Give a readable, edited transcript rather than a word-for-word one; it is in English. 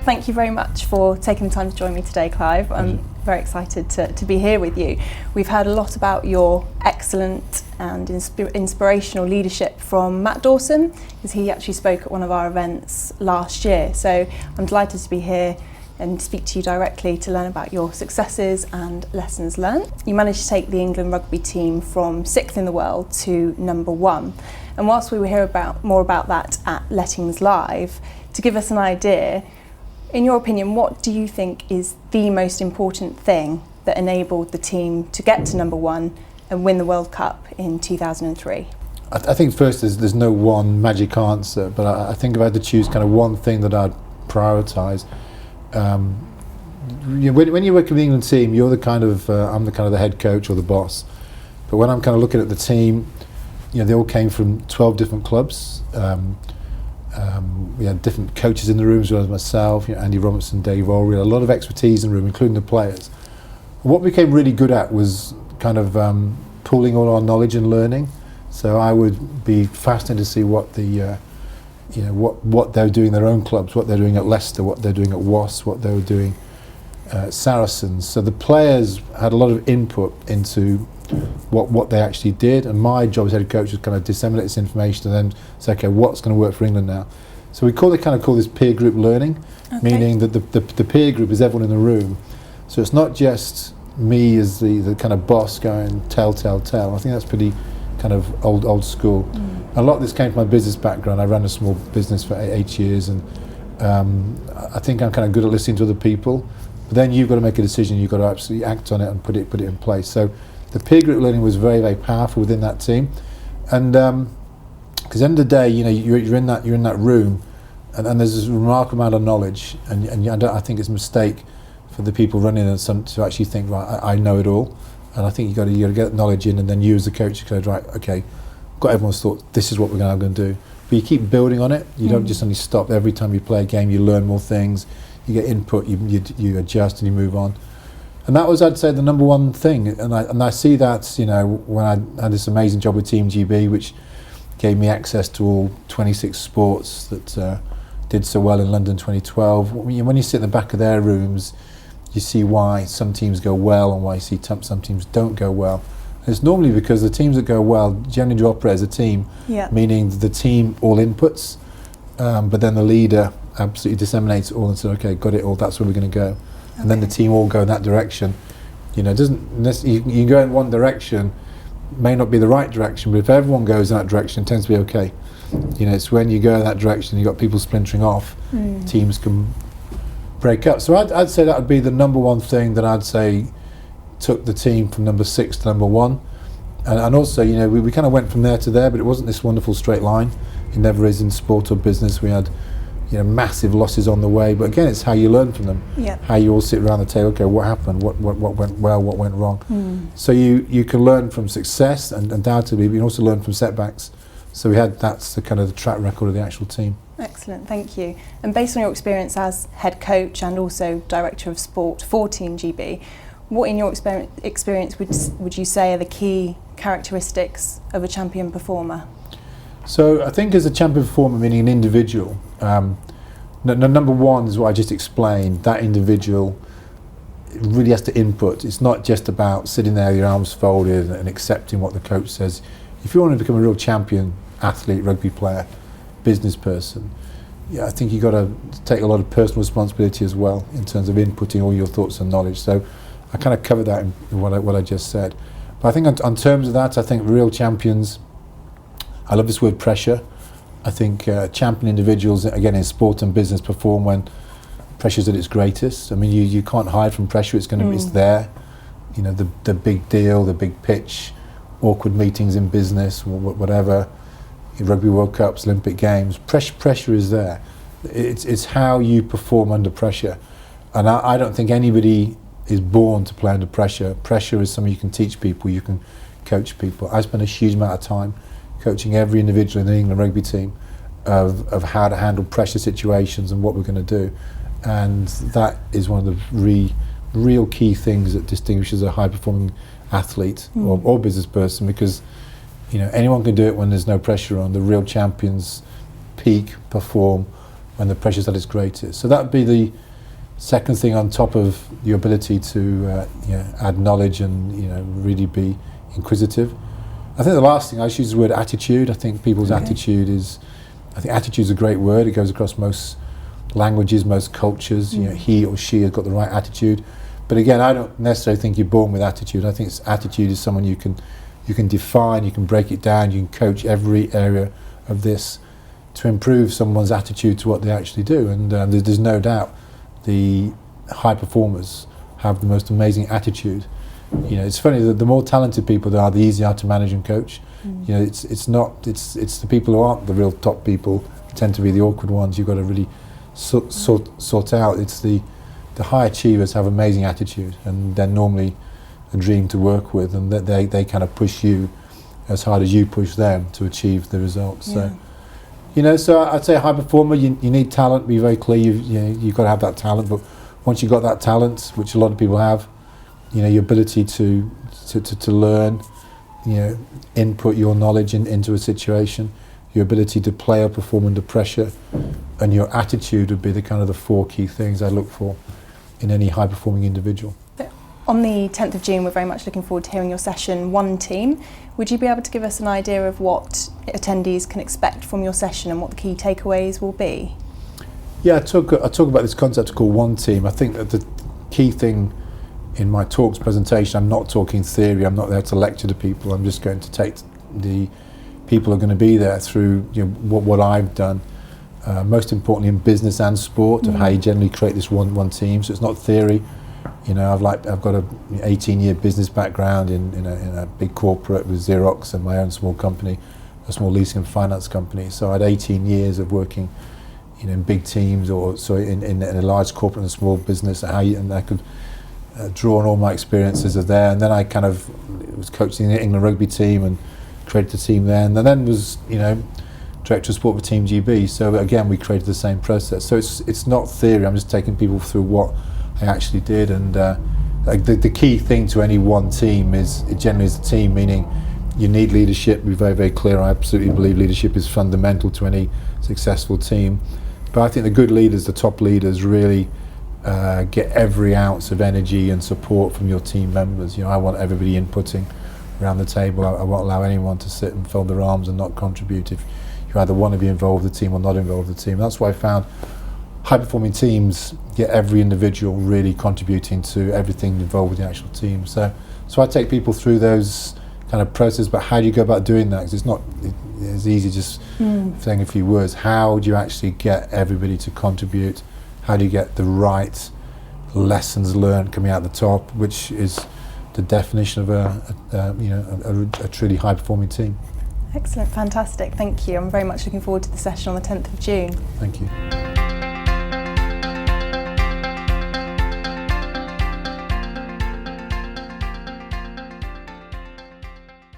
thank you very much for taking the time to join me today, Clive. I'm very excited to be here with you. We've heard a lot about your excellent and inspirational leadership from Matt Dawson, because he actually spoke at one of our events last year. So I'm delighted to be here and speak to you directly to learn about your successes and lessons learned. You managed to take the England rugby team from 6th in the world to number 1. And whilst we will hear more about that at Lettings Live, to give us an idea, in your opinion, what do you think is the most important thing that enabled the team to get to number 1 and win the World Cup in 2003? I think first there's no one magic answer, but I think if I had to choose kind of one thing that I'd prioritise, when you work with the England team, you're the kind of I'm the kind of the head coach or the boss. But when I'm kind of looking at the team, they all came from 12 different clubs. We had different coaches in the room, as well as myself, Andy Robertson, Dave O'Reilly, a lot of expertise in the room, including the players. What we became really good at was kind of pooling all our knowledge and learning. So I would be fascinated to see what the what they're doing in their own clubs, what they're doing at Leicester, what they're doing at Wasps, what they were doing at Saracens. So the players had a lot of input into what they actually did, and my job as head coach was kind of disseminate this information and then say, okay, what's going to work for England now? So we call this peer group learning, meaning that the peer group is everyone in the room. So it's not just me as the kind of boss going tell. I think that's pretty kind of old school. A lot of this came from my business background. I ran a small business for 8 years, and I think I'm kind of good at listening to other people. But then you've got to make a decision. You've got to absolutely act on it and put it in place. So the peer group learning was very, very powerful within that team, and because at the end of the day, you're in that room, and there's this remarkable amount of knowledge, and I think it's a mistake for the people running it to actually think, right, I know it all. And I think you got to get knowledge in, and then you as a coach, you go, right, okay, got everyone's thought, this is what we're going to do. But you keep building on it. You don't just only stop. Every time you play a game, you learn more things, you get input, you adjust, and you move on. And that was, I'd say, the number one thing. And I see that, when I had this amazing job with Team GB, which gave me access to all 26 sports that did so well in London 2012. When you sit in the back of their rooms, you see why some teams go well and why you see some teams don't go well. And it's normally because the teams that go well generally do operate as a team, meaning the team all inputs, but then the leader absolutely disseminates it all and says, okay, got it all, that's where we're going to go. And then the team all go in that direction. You can go in one direction, may not be the right direction, but if everyone goes in that direction, it tends to be okay. It's when you go in that direction, you've got people splintering off, teams can break up. So I'd say that would be the number one thing that I'd say took the team from number 6 to number 1. And also, we kind of went from there to there, but it wasn't this wonderful straight line. It never is in sport or business. We had massive losses on the way, but again, it's how you learn from them. How you all sit around the table, okay, what happened, what went well, what went wrong. So you can learn from success, and undoubtedly, but you can also learn from setbacks. So that's the kind of the track record of the actual team. Excellent, thank you. And based on your experience as head coach and also director of sport for Team GB, what in your experience would you say are the key characteristics of a champion performer? So I think as a champion performer, meaning an individual, number one is what I just explained. That individual really has to input. It's not just about sitting there with your arms folded and accepting what the coach says. If you want to become a real champion athlete, rugby player, business person, I think you've got to take a lot of personal responsibility as well in terms of inputting all your thoughts and knowledge. So I kind of covered that in what I just said. But I think on terms of that, I think real champions, I love this word pressure. I think champion individuals, again in sport and business, perform when pressure's at its greatest. I mean, you can't hide from pressure. It's there. The big deal, the big pitch, awkward meetings in business, whatever, Rugby World Cups, Olympic Games. Pressure is there. It's how you perform under pressure, and I don't think anybody is born to play under pressure. Pressure is something you can teach people. You can coach people. I spend a huge amount of time coaching every individual in the England rugby team of how to handle pressure situations and what we're going to do, and that is one of the real key things that distinguishes a high performing athlete or business person, because anyone can do it when there's no pressure on. The real champions peak, perform when the pressure's at its greatest. So that would be the second thing on top of your ability to add knowledge and really be inquisitive. I think the last thing, I use the word attitude. I think people's attitude is, I think attitude is a great word. It goes across most languages, most cultures. He or she has got the right attitude. But again, I don't necessarily think you're born with attitude. I think attitude is someone you can define, you can break it down, you can coach every area of this to improve someone's attitude to what they actually do. And there's no doubt the high performers have the most amazing attitude. It's funny that the more talented people they are, the easier to manage and coach. It's the people who aren't the real top people tend to be the awkward ones. You've got to really sort out. It's the high achievers have amazing attitude, and they're normally a dream to work with, and they kind of push you as hard as you push them to achieve the results. So so I'd say a high performer, you need talent. Be very clear. You've got to have that talent, but once you've got that talent, which a lot of people have, your ability to learn, input your knowledge into a situation, your ability to play or perform under pressure, and your attitude would be the kind of the four key things I look for in any high performing individual. On the 10th of June, we're very much looking forward to hearing your session, One Team. Would you be able to give us an idea of what attendees can expect from your session and what the key takeaways will be? Yeah, I talk about this concept called One Team. I think that the key thing in my talks presentation, I'm not talking theory, I'm not there to lecture to people, I'm just going to take the people who are going to be there through what I've done, most importantly in business and sport, of how you generally create this one team. So it's not theory. I've got a 18-year business background in a big corporate with Xerox and my own small company, a small leasing and finance company. So I had 18 years of working in big teams, or in a large corporate and a small business, and I could draw on all my experiences of there. And then I kind of was coaching the England rugby team and created a team there, and then was director of sport for Team GB. So again, we created the same process. So it's not theory. I'm just taking people through what I actually did, and the key thing to any one team is it generally is the team, meaning you need leadership. Be very, very clear. I absolutely believe leadership is fundamental to any successful team. But I think the good leaders, the top leaders, really get every ounce of energy and support from your team members. I want everybody inputting around the table. I won't allow anyone to sit and fold their arms and not contribute if you either want to be involved with the team or not involved with the team. That's why I found high-performing teams get every individual really contributing to everything involved with the actual team. So I take people through those kind of processes, but how do you go about doing that? Because it's not as easy just saying a few words. How do you actually get everybody to contribute? How do you get the right lessons learned coming out the top, which is the definition of a truly high-performing team? Excellent, fantastic, thank you. I'm very much looking forward to the session on the 10th of June. Thank you.